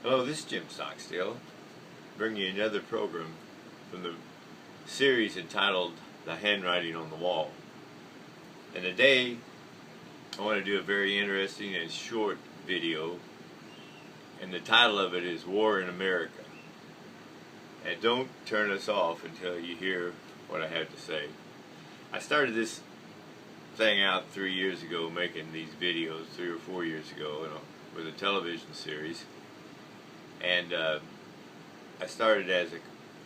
Hello, this is Jim Stockstill, bringing you another program from the series entitled The Handwriting on the Wall. And today, I want to do a very interesting and short video, and the title of it is War in America. And don't turn us off until you hear what I have to say. I started this thing out 3 years ago, making these videos 3 or 4 years ago with a television series. And I started as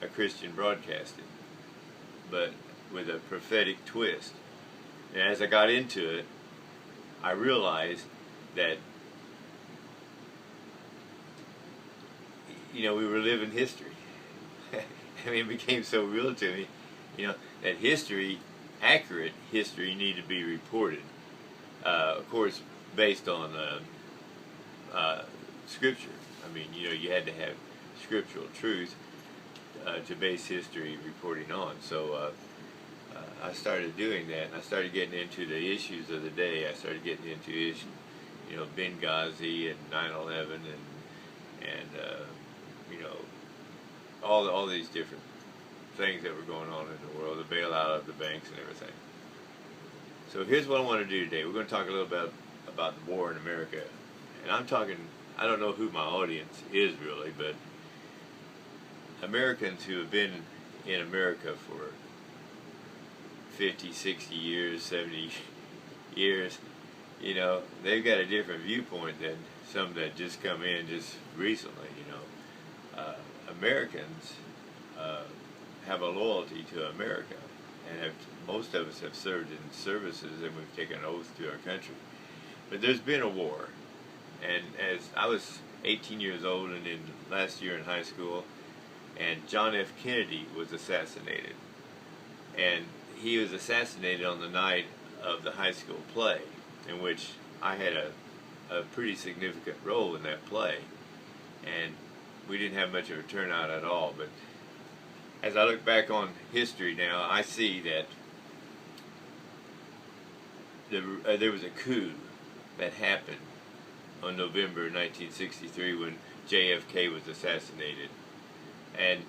a Christian broadcasting, but with a prophetic twist. And as I got into it, I realized that, we were living history. I mean, it became so real to me, that history, accurate history, needed to be reported. Of course, based on Scripture. I mean, you had to have scriptural truth to base history reporting on. So I started doing that, and I started getting into the issues of the day. I started getting into issues, Benghazi and 9/11 and all these different things that were going on in the world, the bailout of the banks and everything. So here's what I want to do today. We're going to talk a little bit about the war in America, and I'm talking. I don't know who my audience is really, but Americans who have been in America for 50, 60 years, 70 years, they've got a different viewpoint than some that just come in just recently, Americans have a loyalty to America, and most of us have served in services, and we've taken an oath to our country. But there's been a war. And as I was 18 years old and in last year in high school, and John F. Kennedy was assassinated. And he was assassinated on the night of the high school play, in which I had a pretty significant role in that play. And we didn't have much of a turnout at all. But as I look back on history now, I see that there was a coup that happened on November 1963 when JFK was assassinated. And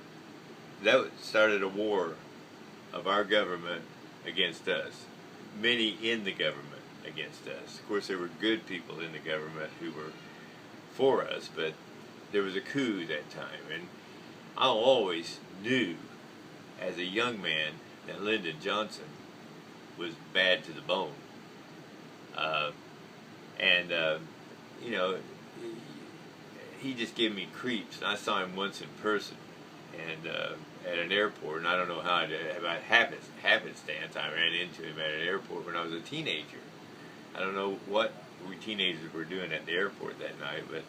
that started a war of our government against us. Many in the government against us. Of course, there were good people in the government who were for us, but there was a coup that time. And I always knew as a young man that Lyndon Johnson was bad to the bone. He just gave me creeps. I saw him once in person, and at an airport, and I don't know how, by happenstance, I ran into him at an airport when I was a teenager. I don't know what we teenagers were doing at the airport that night, but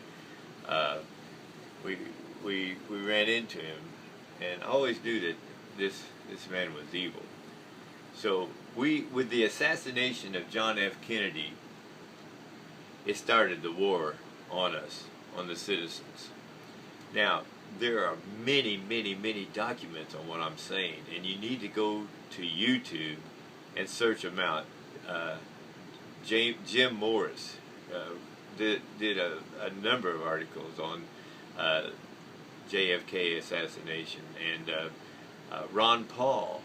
we ran into him, and I always knew that this man was evil. So with the assassination of John F. Kennedy, it started the war on us, on the citizens. Now, there are many, many, many documents on what I'm saying, and you need to go to YouTube and search them out. Jim Morris did a number of articles on JFK assassination, and Ron Paul,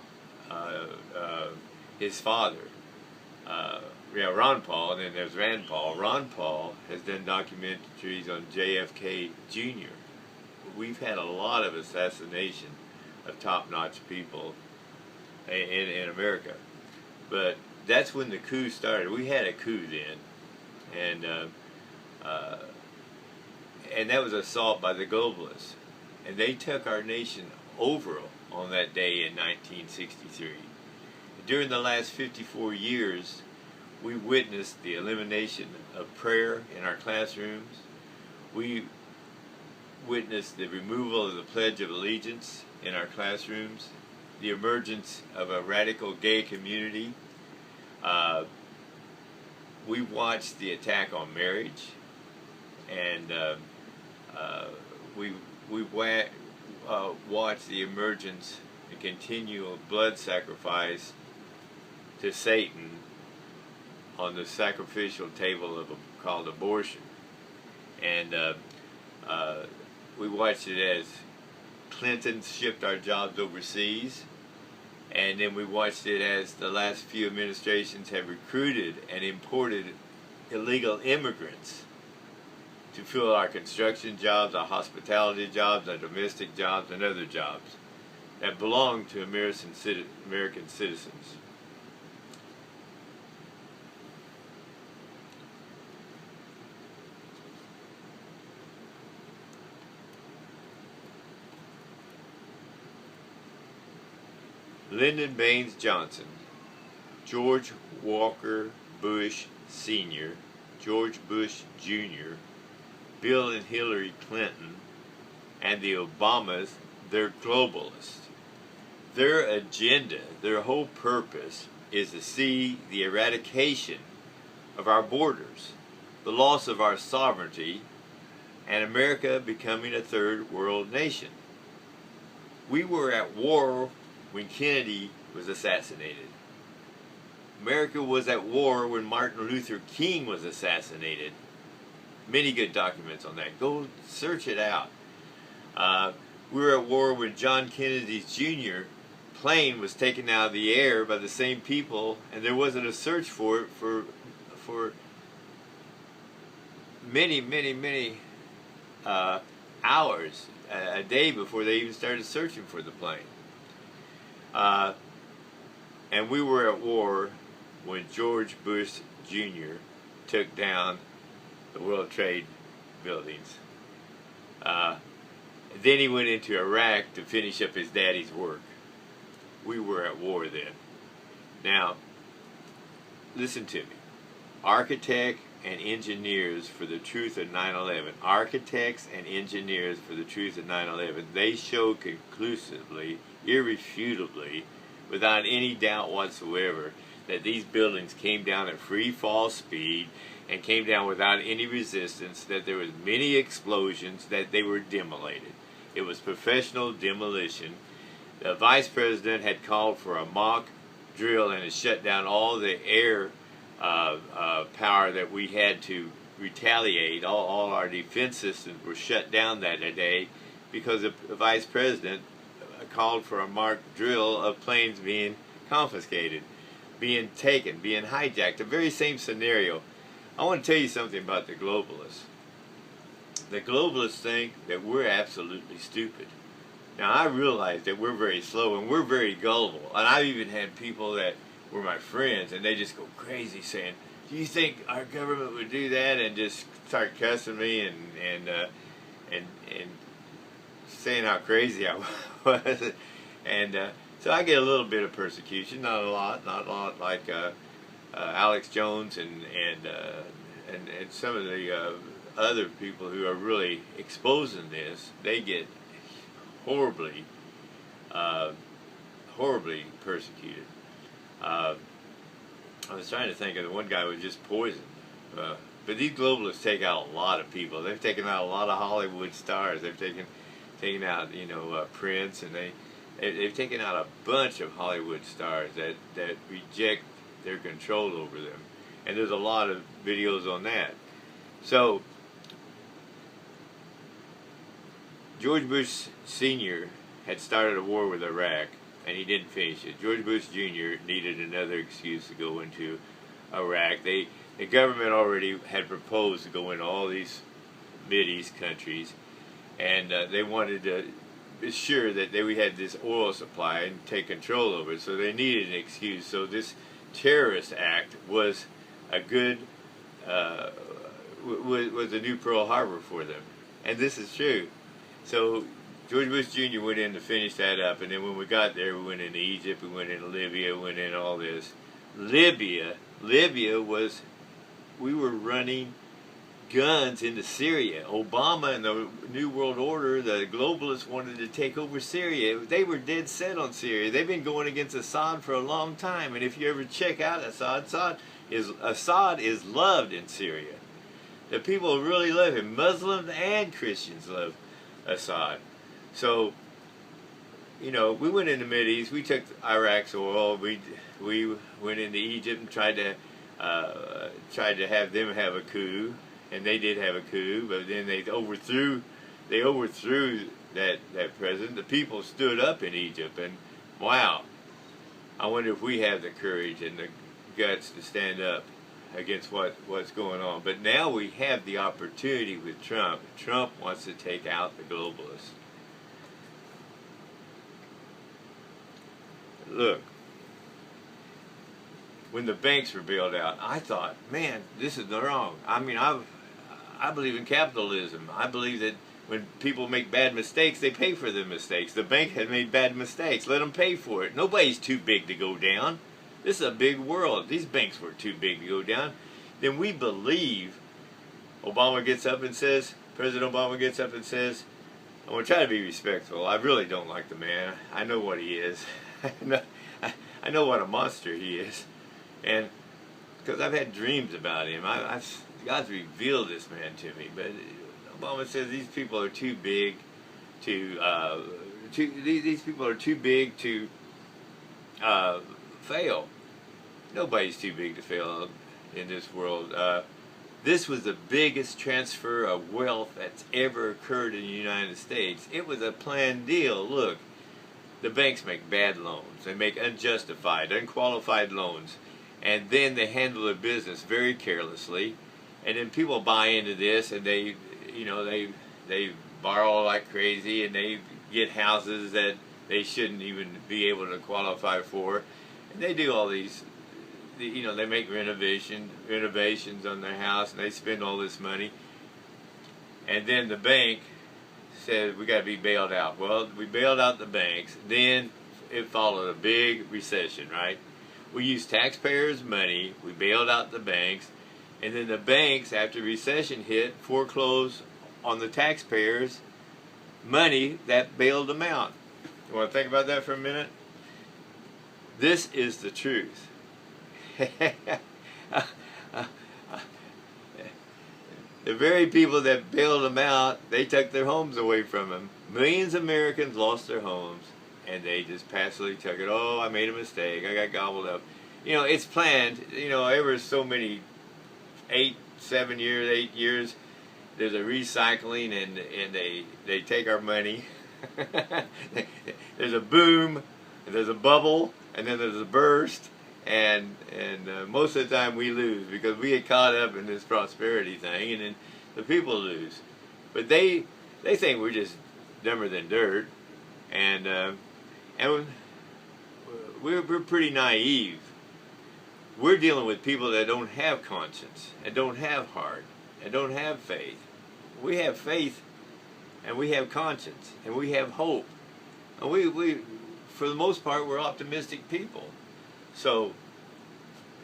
his father, Ron Paul, and then there's Rand Paul. Ron Paul has done documentaries on JFK Jr. We've had a lot of assassination of top-notch people in America. But that's when the coup started. We had a coup then. And that was assault by the globalists. And they took our nation over on that day in 1963. During the last 54 years, we witnessed the elimination of prayer in our classrooms. We witnessed the removal of the Pledge of Allegiance in our classrooms, the emergence of a radical gay community. We watched the attack on marriage, and we watched the emergence and continual blood sacrifice to Satan on the sacrificial table called abortion. And We watched it as Clinton shipped our jobs overseas, and then we watched it as the last few administrations have recruited and imported illegal immigrants to fill our construction jobs, our hospitality jobs, our domestic jobs, and other jobs that belong to American citizens. Lyndon Baines Johnson, George Walker Bush Sr., George Bush Jr., Bill and Hillary Clinton, and the Obamas, they're globalists. Their agenda, their whole purpose, is to see the eradication of our borders, the loss of our sovereignty, and America becoming a third world nation. We were at war when Kennedy was assassinated. America was at war when Martin Luther King was assassinated. Many good documents on that. Go search it out. We were at war when John Kennedy Jr. plane was taken out of the air by the same people, and there wasn't a search for it for many hours, a day before they even started searching for the plane. And we were at war when George Bush Jr. took down the World Trade buildings. Then he went into Iraq to finish up his daddy's work. We were at war then. Now, listen to me. Architects and engineers for the truth of 9/11. Architects and engineers for the truth of 9/11. They show conclusively, irrefutably, without any doubt whatsoever, that these buildings came down at free fall speed and came down without any resistance, that there was many explosions, that they were demolated. It was professional demolition. The vice president had called for a mock drill and had shut down all the air power that we had to retaliate. All our defense systems were shut down that day because the vice president called for a mock drill of planes being confiscated, being taken, being hijacked. The very same scenario. I want to tell you something about the globalists. The globalists think that we're absolutely stupid. Now, I realize that we're very slow and we're very gullible. And I've even had people that were my friends, and they just go crazy saying, "Do you think our government would do that?" and just start cussing me and saying how crazy I was. And so I get a little bit of persecution, not a lot like Alex Jones and some of the other people who are really exposing this. They get horribly persecuted. I was trying to think of the one guy who was just poisoned. But these globalists take out a lot of people. They've taken out a lot of Hollywood stars. They've taken out, Prince, and they've taken out a bunch of Hollywood stars that reject their control over them. And there's a lot of videos on that. So George Bush Sr. had started a war with Iraq, and he didn't finish it. George Bush Jr. needed another excuse to go into Iraq. The government already had proposed to go into all these Mideast countries, and they wanted to be sure that we had this oil supply and take control over it. So they needed an excuse. So this terrorist act was a good, was a new Pearl Harbor for them, and this is true. So George Bush Jr. went in to finish that up, and then when we got there, we went into Egypt, we went into Libya, we went into all this. Libya was, we were running guns into Syria. Obama and the New World Order, the globalists wanted to take over Syria. They were dead set on Syria. They've been going against Assad for a long time, and if you ever check out Assad is loved in Syria. The people really love him. Muslims and Christians love Assad. So, we went into the Mideast. We took Iraq's oil. We went into Egypt and tried to have them have a coup, and they did have a coup. But then they overthrew they overthrew that president. The people stood up in Egypt, and wow, I wonder if we have the courage and the guts to stand up against what's going on. But now we have the opportunity with Trump. Trump wants to take out the globalists. Look, when the banks were bailed out, I thought, man, this is wrong. I mean, I believe in capitalism. I believe that when people make bad mistakes, they pay for the mistakes. The bank had made bad mistakes. Let them pay for it. Nobody's too big to go down. This is a big world. These banks were too big to go down. Then we believe. Obama gets up and says, President Obama gets up and says, I'm going to try to be respectful. I really don't like the man. I know what he is. I know what a monster he is. And because I've had dreams about him. God's revealed this man to me. But Obama says these people are too big these people are too big to fail. Nobody's too big to fail in this world. This was the biggest transfer of wealth that's ever occurred in the United States. It was a planned deal. Look, the banks make bad loans. They make unjustified, unqualified loans. And then they handle their business very carelessly. And then people buy into this, and they borrow like crazy, and they get houses that they shouldn't even be able to qualify for. And they do all these, they make renovations on their house, and they spend all this money. And then the bank said, we got to be bailed out. Well, we bailed out the banks. Then it followed a big recession, right? We used taxpayers' money. We bailed out the banks. And then the banks, after recession hit, foreclosed on the taxpayers' money that bailed them out. You want to think about that for a minute? This is the truth. The very people that bailed them out, they took their homes away from them. Millions of Americans lost their homes, and they just passively took it. Oh, I made a mistake. I got gobbled up. It's planned. Ever so many 8 years, there's a recycling, and they take our money. There's a boom, and there's a bubble, and then there's a burst, and most of the time we lose because we get caught up in this prosperity thing, and then the people lose. But they think we're just dumber than dirt, and we're pretty naive. We're dealing with people that don't have conscience, and don't have heart, and don't have faith. We have faith, and we have conscience, and we have hope. And we for the most part, we're optimistic people. So,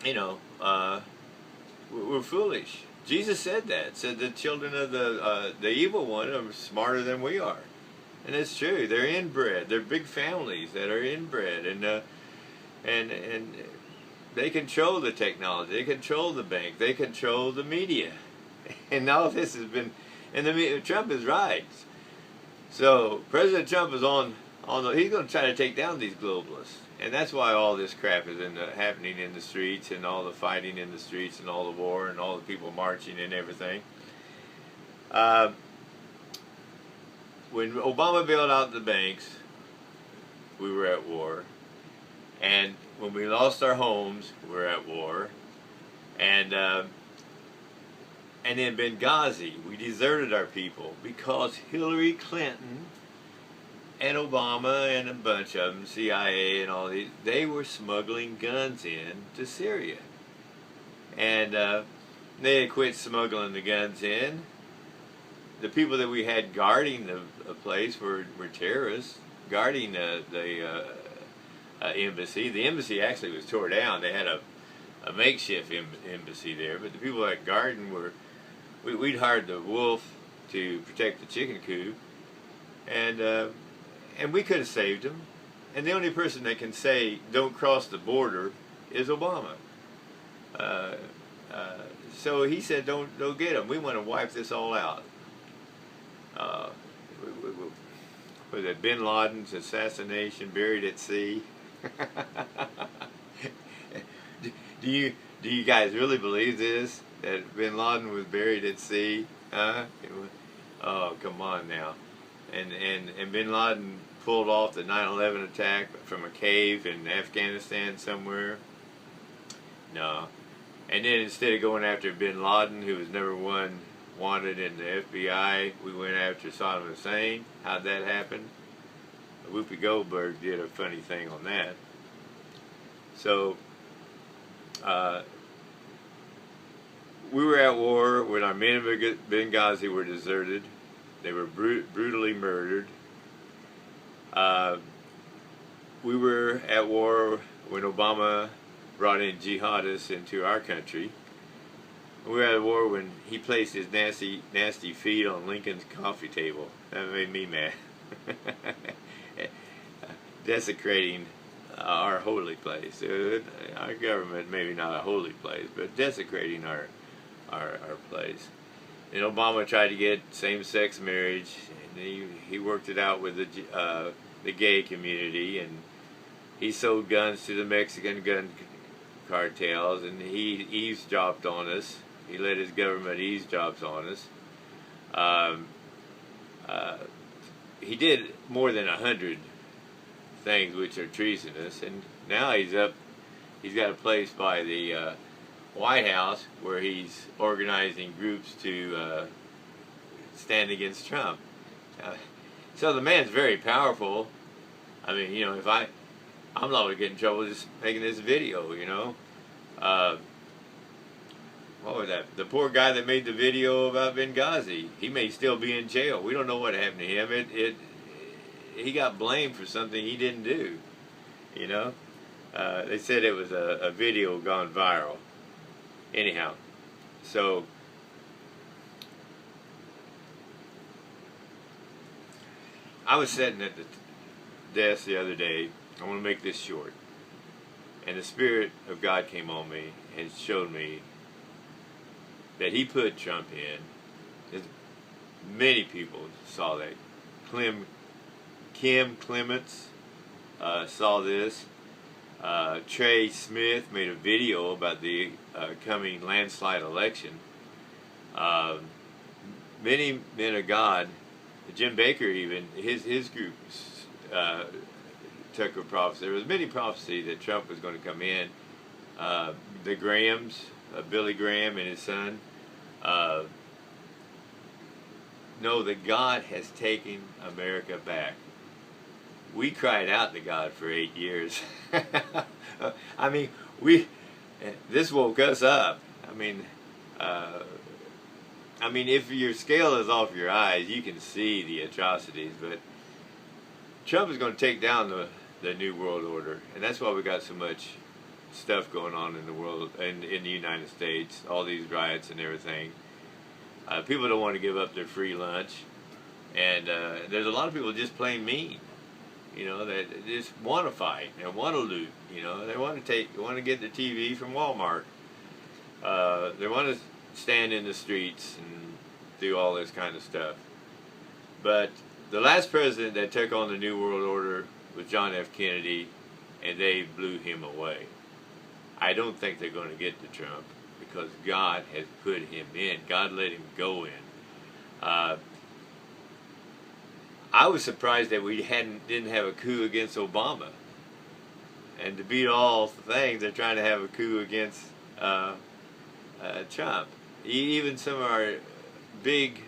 we're foolish. Jesus said that. Said the children of the evil one are smarter than we are. And it's true. They're inbred. They're big families that are inbred. And they control the technology. They control the bank. They control the media. And all this has been... And Trump is right. So President Trump is he's going to try to take down these globalists. And that's why all this crap is happening in the streets, and all the fighting in the streets, and all the war, and all the people marching and everything. When Obama bailed out the banks, we were at war. And when we lost our homes, we were at war. And in Benghazi, we deserted our people because Hillary Clinton and Obama and a bunch of them, CIA and all these, they were smuggling guns in to Syria. And they had quit smuggling the guns in. The people that we had guarding the place were terrorists, guarding the embassy. The embassy actually was tore down. They had a makeshift embassy there, but the people that guarded were, we'd hired the wolf to protect the chicken coop, and we could have saved them. And the only person that can say don't cross the border is Obama. So he said don't get them. We want to wipe this all out. Was it Bin Laden's assassination, buried at sea? Do you guys really believe this? That Bin Laden was buried at sea? Oh, come on now. And Bin Laden pulled off the 9/11 attack from a cave in Afghanistan somewhere. No. And then instead of going after Bin Laden, who was #1 wanted in the FBI, we went after Saddam Hussein. How'd that happen? Whoopi Goldberg did a funny thing on that. So, we were at war when our men in Benghazi were deserted. They were brutally murdered. We were at war when Obama brought in jihadists into our country. We were at war when he placed his nasty feet on Lincoln's coffee table. That made me mad. Desecrating our holy place. Our government, maybe not a holy place, but desecrating our place. And Obama tried to get same-sex marriage, and he worked it out with the gay community, and he sold guns to the Mexican gun cartels, and he eavesdropped on us. He let his government eavesdrops on us. He did more than 100 things which are treasonous, and now he's got a place by the White House where he's organizing groups to stand against Trump. So the man's very powerful. I mean, you know, if I'm not going to get in trouble just making this video, you know. What was that? The poor guy that made the video about Benghazi, he may still be in jail. We don't know what happened to him. He got blamed for something he didn't do, you know. They said it was a video gone viral. Anyhow, so I was sitting at the desk the other day. I want to make this short. And the Spirit of God came on me and showed me that He put Trump in. Many people saw that. Kim Clements saw this. Trey Smith made a video about the coming landslide election. Many men of God, Jim Baker even, his group took a prophecy. There was many prophecy that Trump was going to come in. The Grahams, Billy Graham and his son, know that God has taken America back. We cried out to God for 8 years. I mean, this woke us up. I mean, if your scale is off your eyes, you can see the atrocities. But Trump is going to take down the New World Order, and that's why we got so much stuff going on in the world, in the United States, all these riots and everything. People don't want to give up their free lunch, and there's a lot of people just plain mean. You know, they just want to fight. They want to loot. You know, they want to get the TV from Walmart. They want to stand in the streets and do all this kind of stuff. But the last president that took on the New World Order was John F. Kennedy, and they blew him away. I don't think they're going to get to Trump because God has put him in. God let him go in. I was surprised that we didn't have a coup against Obama. And to beat all things, they're trying to have a coup against Trump. Even some of our big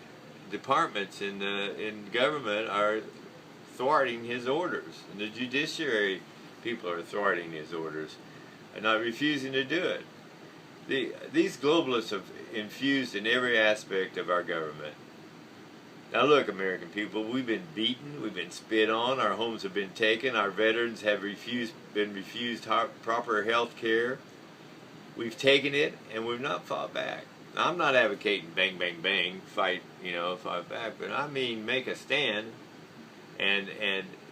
departments in government are thwarting his orders. And the judiciary people are thwarting his orders and not refusing to do it. These globalists have infused in every aspect of our government. Now look, American people, we've been beaten, we've been spit on, our homes have been taken, our veterans have been refused proper health care. We've taken it, and we've not fought back. Now, I'm not advocating bang, bang, bang, fight back, but I mean make a stand and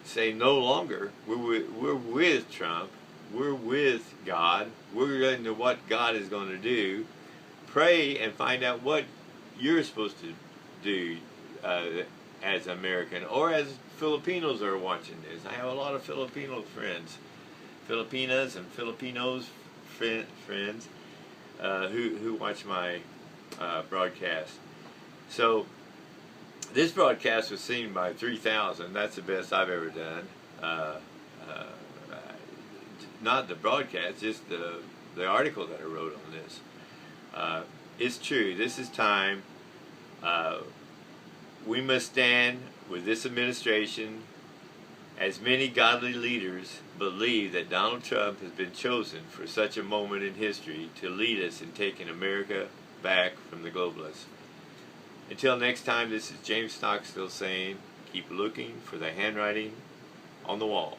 say no longer. We're with Trump, we're with God, we're into what God is going to do. Pray and find out what you're supposed to do. As American or as Filipinos are watching this. I have a lot of Filipino friends, Filipinas and Filipinos friends who watch my broadcast. So This broadcast was seen by 3,000. That's the best I've ever done. Not the broadcast, just the article that I wrote on this. It's true. This is time. We must stand with this administration, as many godly leaders believe that Donald Trump has been chosen for such a moment in history to lead us in taking America back from the globalists. Until next time, this is James Stockstill saying, keep looking for the handwriting on the wall.